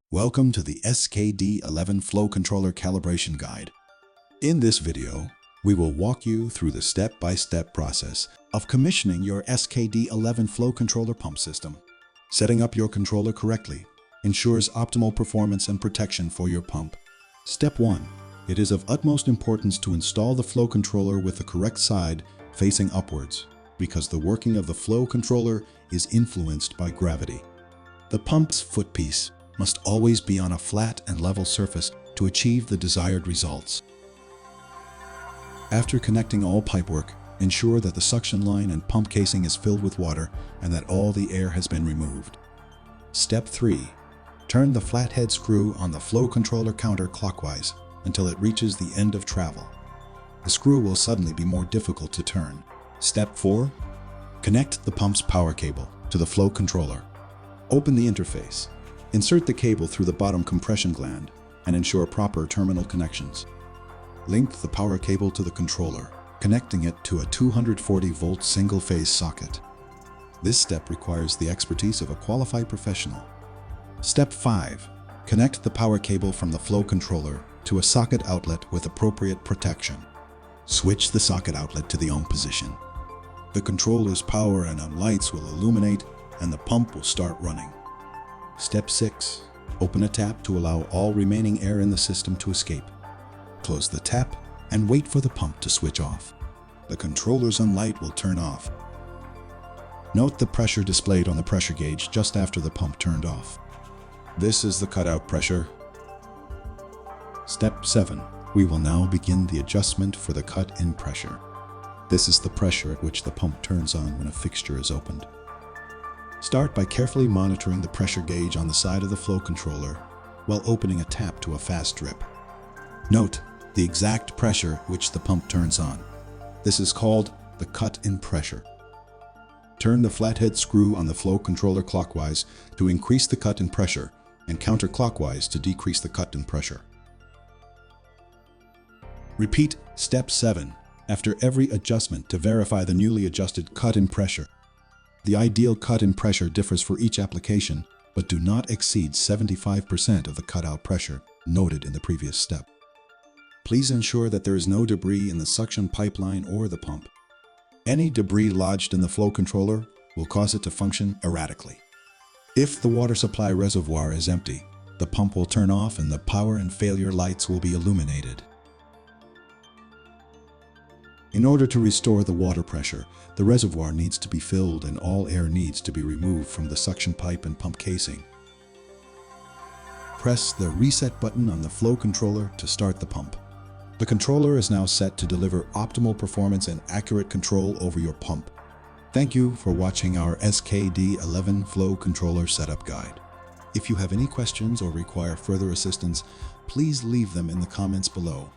Welcome to the SKD11 Flow Controller Calibration Guide. In this video, we will walk you through the step-by-step process of commissioning your SKD11 Flow Controller pump system. Setting up your controller correctly ensures optimal performance and protection for your pump. Step 1. It is of utmost importance to install the flow controller with the correct side facing upwards, because the working of the flow controller is influenced by gravity. The pump's footpiece must always be on a flat and level surface to achieve the desired results. After connecting all pipework, ensure that the suction line and pump casing is filled with water and that all the air has been removed. Step 3. Turn the flathead screw on the flow controller counterclockwise until it reaches the end of travel. The screw will suddenly be more difficult to turn. Step 4. Connect the pump's power cable to the flow controller. Open the interface. Insert the cable through the bottom compression gland and ensure proper terminal connections. Link the power cable to the controller, connecting it to a 240-volt single-phase socket. This step requires the expertise of a qualified professional. Step 5. Connect the power cable from the flow controller to a socket outlet with appropriate protection. Switch the socket outlet to the on position. The controller's power and on lights will illuminate and the pump will start running. Step 6. Open a tap to allow all remaining air in the system to escape. Close the tap and wait for the pump to switch off. The controller's on light will turn off. Note the pressure displayed on the pressure gauge just after the pump turned off. This is the cutout pressure. Step 7. We will now begin the adjustment for the cut-in pressure. This is the pressure at which the pump turns on when a fixture is opened. Start by carefully monitoring the pressure gauge on the side of the flow controller while opening a tap to a fast drip. Note the exact pressure at which the pump turns on. This is called the cut-in pressure. Turn the flathead screw on the flow controller clockwise to increase the cut-in pressure and counterclockwise to decrease the cut-in pressure. Repeat step 7 after every adjustment to verify the newly adjusted cut-in pressure. The ideal cut-in pressure differs for each application, but do not exceed 75% of the cutout pressure noted in the previous step. Please ensure that there is no debris in the suction pipeline or the pump. Any debris lodged in the flow controller will cause it to function erratically. If the water supply reservoir is empty, the pump will turn off and the power and failure lights will be illuminated. In order to restore the water pressure, the reservoir needs to be filled and all air needs to be removed from the suction pipe and pump casing. Press the reset button on the flow controller to start the pump. The controller is now set to deliver optimal performance and accurate control over your pump. Thank you for watching our SKD11 Flow Controller Setup Guide. If you have any questions or require further assistance, please leave them in the comments below.